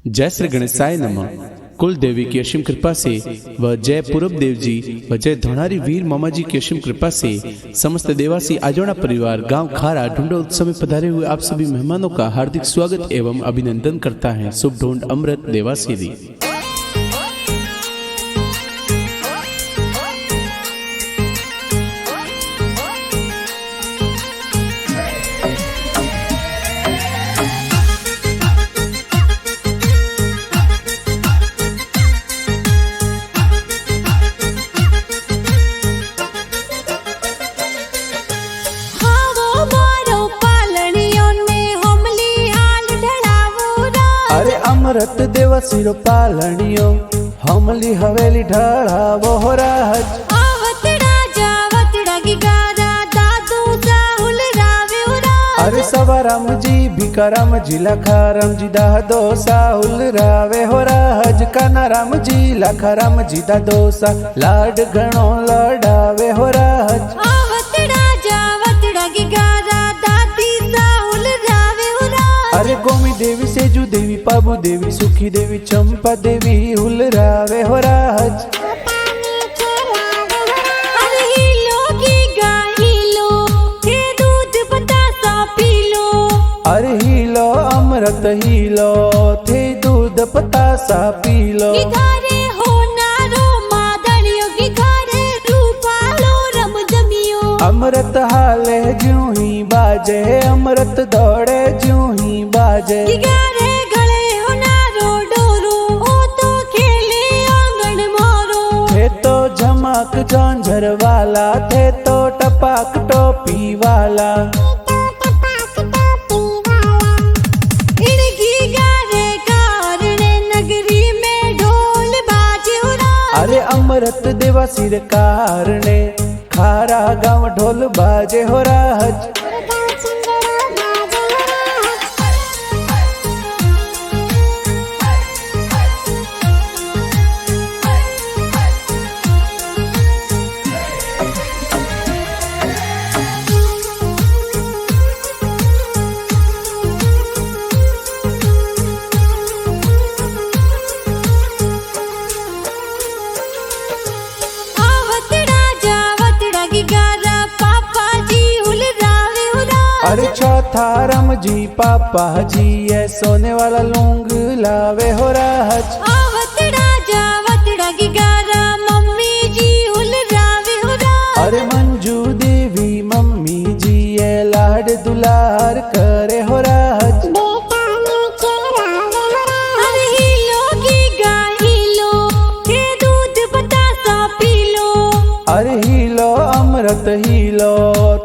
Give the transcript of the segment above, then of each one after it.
जय श्री गणेशाय नमः। कुल देवी की असीम कृपा से व जय पूरब देव जी व जय धोनारी वीर मामा जी की असीम कृपा से समस्त देवासी आजोड़ा परिवार गांव खारा ढूंढा उत्सव में पधारे हुए आप सभी मेहमानों का हार्दिक स्वागत एवं अभिनंदन करता है शुभ ढूंढ अमृत देवासी। अमृत देवासी पालणियो हमली हवेली ढळावो हो राज आवतड़ा जावतड़ा गिगारा दादू साहुल रावे हो राज। अरे सवाराम जी भिकाराम जी लखाराम जी दादो साहुल रावे हो राज कानाराम जी लखाराम जी दादो सा लाड घणो लडावे हो राज आवतड़ा जावतड़ा गिगारा दादी साहुल रावे हो राज। अरे गोमी देवी सेजू देवी पाबू देवी सुखी देवी चंपा देवी हुल रावे हो राज अरे हीलो गीगा हीलो ये दूध बतासा पीलो। अरे हीलो अमृत हीलो थे दूध पतासा पीलो गिगारे हो नारो मादड़ियो गिगारे रूपालो रम जमियो। अमृत हाले ज्यों ही बाजे अमृत दौड़े ज्यों ही बाजे गिगारे गले हो नारो डोरो ओ तो खेले आंगन मोरो। थे तो झमक झांझर वाला थे तो टपाक टोपी वाला इन गिगारे कारणे नगरी में ढोल बाजे हो राज। अरे अमृत देवासी रे कारणे खारा गाँव ढोल बाजे हो राज अरे चौथा राम जी पापा जी ये सोने वाला लूंग लावे हो राज आवतड़ा जावतड़ा गिगारा मम्मी जी हुल रावे हो राज। अरे मंजू देवी मम्मी जी ये लाड दुलार करे हो राज अरे हीलो गीगा हीलो ये दूध बतासा पीलो। अरे हीलो अमृत हीलो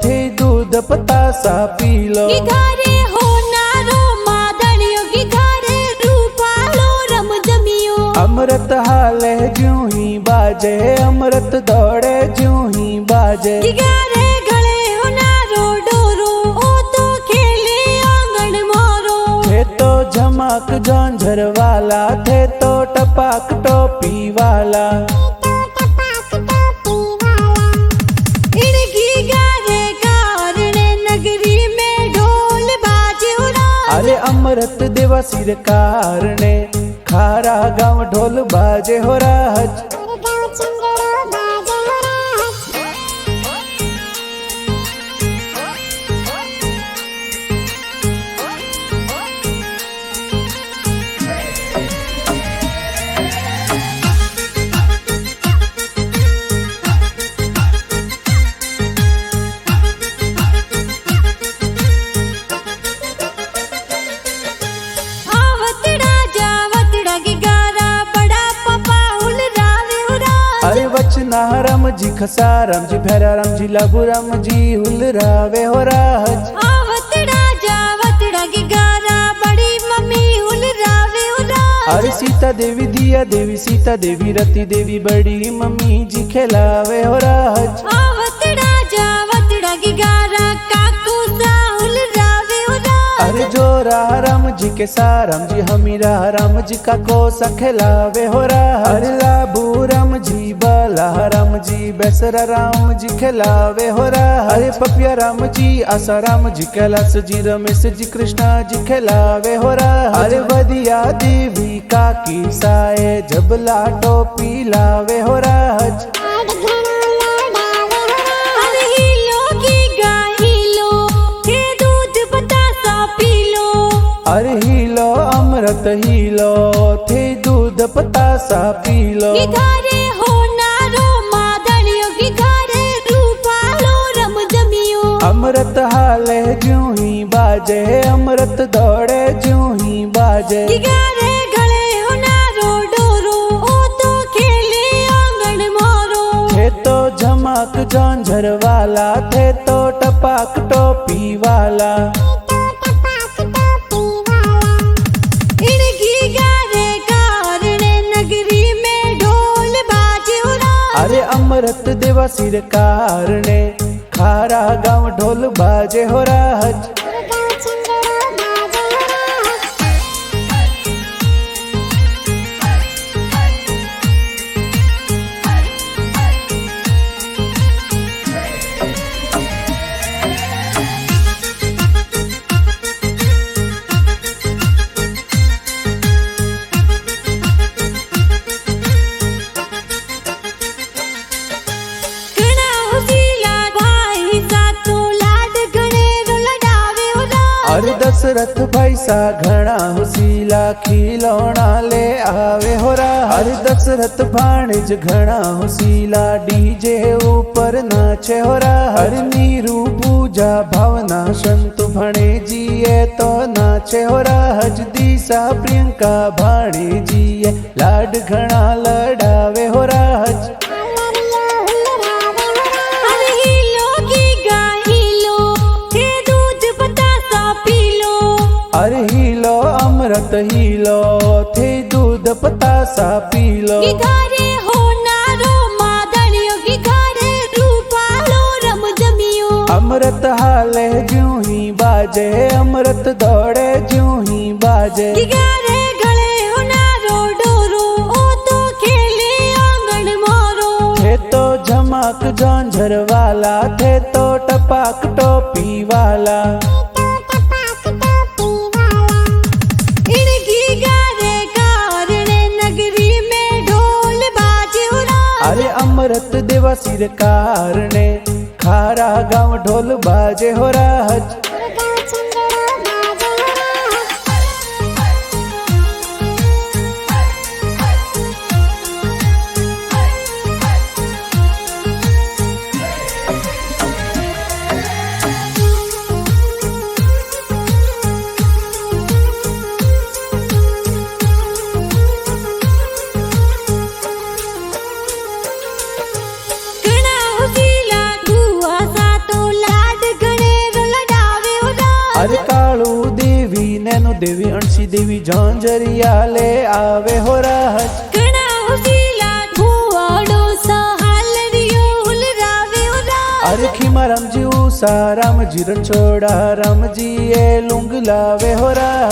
थे दूध पतासा पीलो गिगारे हो नारो मादड़ियो गिगारे रूपालो रम जमियो। अमृत हाले ज्यों ही बाजे अमृत दौड़े ज्यों ही बाजे गिगारे गले हो नारो डोरो ओ तो खेले आंगन मोरो। थे तो झमक झांझर वाला थे तो टपाक टोपी वाला इन गिगारे कारणे नगरी में ढोल बाजे हो राज। अरे अमृत देवासी रे कारणे खारा गाँव ढोल बाजे हो राज आवतड़ा जावतड़ा गिगारा बड़ा पपा हुल रावे हो राज। अरे वचना राम जी खसाराम जी भैरा राम जी लघु राम जी हुल रावे हो राज आवतड़ा जावतड़ा गिगारा बड़ी मम्मी हुल रावे हो राज। अरे सीता देवी दिया देवी सीता देवी रति देवी बड़ी मम्मी जी खिलावे हो राज आवतड़ा जावतड़ा गिगारा काकू साहुल रावे हो राज। अरे जोरा राम जी के साराम जी हमीरा राम जी का कोसा खिलावे हो रहा। अरे लाबू राम जी बाला राम जी बेसरा राम जी खिलावे हो रहा। अरे पपिया राम जी आसा राम जी कैलाश जी रमेश जी कृष्णा जी खिलावे हो रहा। अरे वदिया देवी का की साए जबला टोपी लावे हो रहा। अरे हिलो की गाय हिलो के दूध बतासा पी लो। अरे हिलो अमृत हिलो थे दूध पतासा पी लो। घरे हो नारो मादड़ियो की घरे रूपालो रम जमियो। अमृत हाले ज्यों ही बाजे अमृत दौड़े ज्यों ही बाजे। घरे गले हो नारो डोरो ओ तो खेले आंगन मोरो। थे तो झमक झांझर वाला थे तो टपाक टोपी वाला। इनकी गारे कारणे नगरी में ढोल बाजे हो रहा। अरे अमृत देवा सिर कारणे खारा गाँव ढोल बाजे हो रहा। अरे दशरथ भाई सा घना हुसीला खिलौना ले आवे हो रहा। अरे दशरथ भाणिज घना हुसीला डीजे ऊपर नाचे हो रहा। अरे नीरू पूजा भावना संत भणे जिए तो नाचे हो रहा। हज दिशा प्रियंका भाणे जिए लाड घना लड़ावे हो रहा। अरे हिलो अमृत हिलो थे दूध पतासा पी लो। घरे हो नारो मादड़ियो की घरे रूपालो रम जमियो। अमृत हाले ज्यों ही बाजे अमृत दौड़े ज्यों ही बाजे। घरे गले हो नारो डोरो ओ तो खेले आंगन मोरो। थे तो झमक झांझर वाला थे तो टपाक टोपी वाला। अरे अमृत देवा सिर कारणे खारा गाँव ढोल बाजे हो रहा। अरे कालू देवी नैनो देवी अणसी देवी झांझरिया ले आवे हो रहा। अरे खीमा राम जी उषा राम जी रछोड़ा राम जी ये लुंग लावे हो रहा।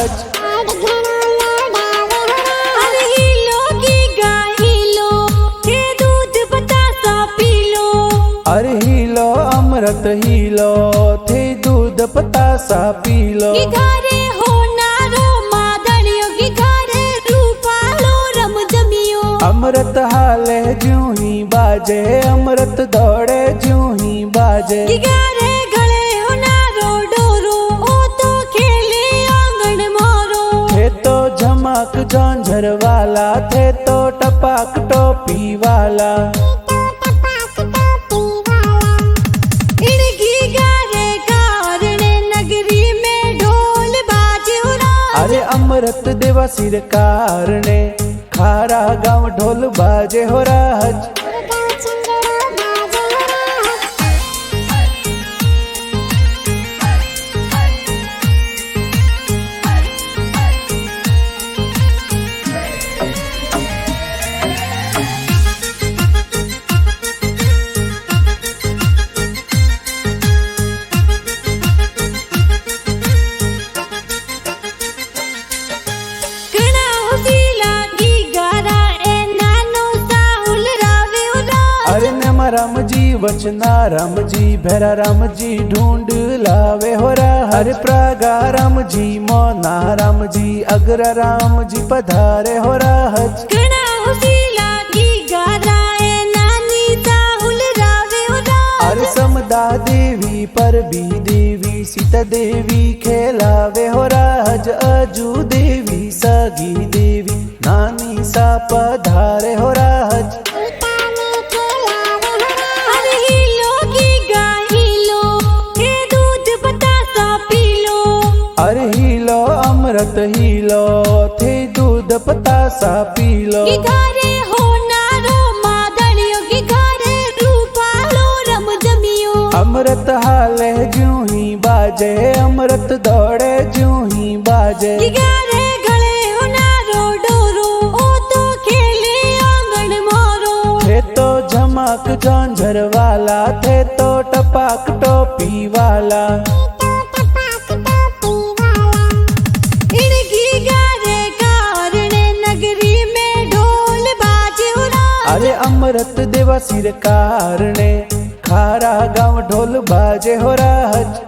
अरे हिलो अमृत हिलो थे दूध पतासा पी लो। घरे हो नारो मादड़ियो की घरे रूपालो रम जमियो। अमृत हाले ज्यों ही बाजे अमृत दौड़े ज्यों ही बाजे। घरे गले हो नारो डोरो ओ तो खेले आंगन मोरो। थे तो झमक झांझर वाला थे तो टपाक टोपी वाला। अरे अमृत देवा सिर कारणे खारा गाँव ढोल बाजे हो रहा। राम जी वचना राम जी भैरा राम जी ढूंढ लावे हो राज। अरे प्रागा राम जी मोना राम जी अग्र राम जी पधारे हो राज। घणा हुसीला की गाराए नानी साहुल रावे हो राज। अरे समदा देवी पर भी देवी सीता देवी खेलावे हो राज। अजू देवी सगी देवी नानी सा पधारे हो राज। अरे हिलो की गाय हिलो हे दूध बतासा पी लो। अरे हिलो अमृत हिलो थे दूध पतासा पी लो। की घरे हो नारो मादड़ियो की घरे रूपालो रम जमियो। अमृत हाले ज्यों ही बाजे अमृत दौड़े ज्यों ही बाजे। की घरे गले हो नारो डोरो ओ तो खेले आंगन मोरो। थे तो झमक झांझर वाला थे तो टपाक टोपी वाला। इनकी घरे कारणे नगरी में ढोल बाजे हो राज। अरे अमृत देवा सिर कारणे खारा गाँव ढोल बाजे हो राज।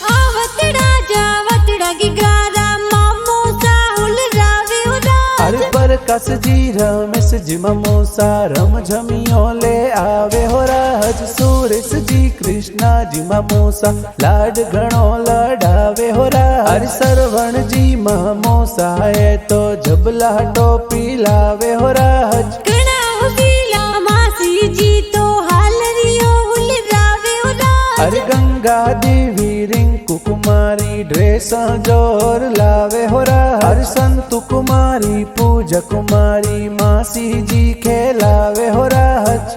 आवतड़ा जावतड़ा की गारा मामो साहुल रावे हो राज। अरे परकस जी रमेश जी ममोसा रम झमियो ले आवे हो राज। सुरेश जी कृष्णा जी ममोसा लाड घणो लडावे हो राज। अरे सरवण जी ममोसा है तो जबला टोपी लावे हो राज। घणा हुसीला मासी जी तो हालरियो हुल रावे हो राज। अरे गंगा देवी रिंकू कुमारी ड्रेस जोर लावे हो राज। अरे संतु कुमारी पूजा कुमारी मासी जी खेलावे हो राज।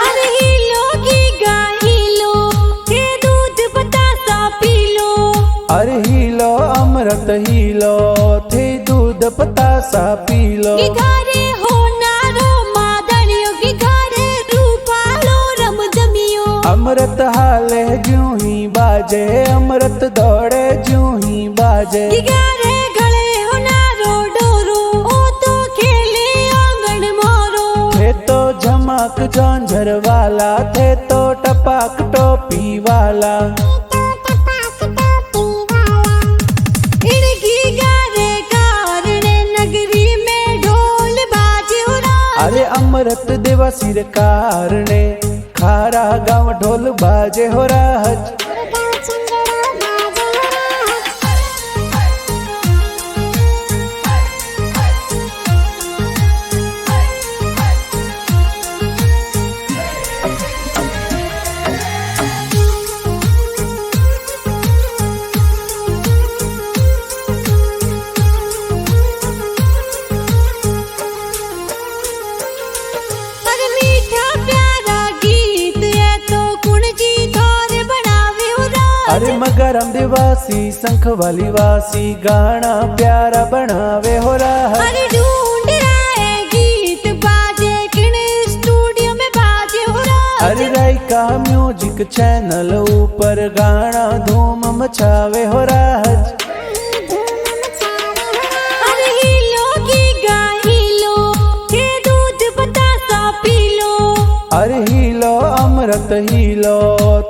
अरे हिलो की गाय हिलो हे दूध बतासा पी लो। अरे हिलो अमृत हिलो थे दूध पतासा पी लो। की घरे हो नारो मादड़ियो की घरे रूपालो रम जमियो। अमृत हाले ज्यों ही बाजे अमृत दौड़े ज्यों ही बाजे। की घरे गले हो नारो डोरो ओ तो खेले आंगन मोरो। थे तो झमक झांझर वाला थे तो टपाक टोपी वाला। इनकी घरे कारणे नगरी में ढोल बाजे हो राज। अरे अमृत देवा सिर कारणे खारा गाँव ढोल बाजे हो राज। अरे मीठा प्यारा गीत है तो कुण जी थोरे बनावे हो राज। अरे मगरम दिवासी शंख वाली वासी गाना प्यारा बनावे हो राज। अरे ढूंढ रहा है गीत बाजे किन स्टूडियो में बाजे हो राज। अरे राइका म्यूजिक चैनल ऊपर गाना धूम मचावे हो राज। अरे हिलो की गाय हिलो हे दूध बतासा पी लो। अरे हिलो अमृत हिलो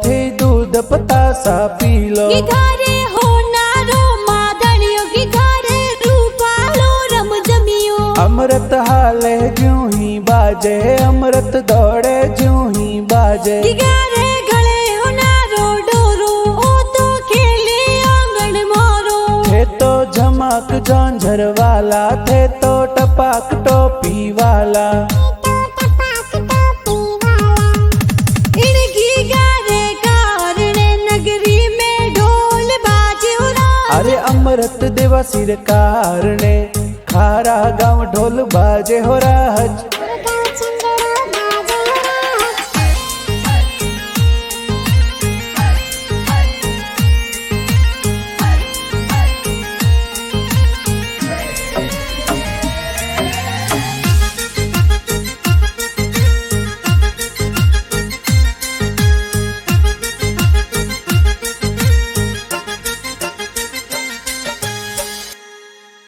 थे दूध पतासा पी लो। की घरे हो नारो मादड़ियो की घरे रूपालो रम जमियो। अमृत हाले ज्यों ही बाजे अमृत दौड़े ज्यों ही बाजे। की घरे गले हो नारो डोरो ओ तो खेले आंगन मोरो। थे तो झमक झांझर वाला थे तो टपाक टोपी वाला। इनकी घरे कारणे नगरी में ढोल बाजे हो राज। अरे अमृत देवा सिर कारणे खारा गाँव ढोल बाजे हो राज।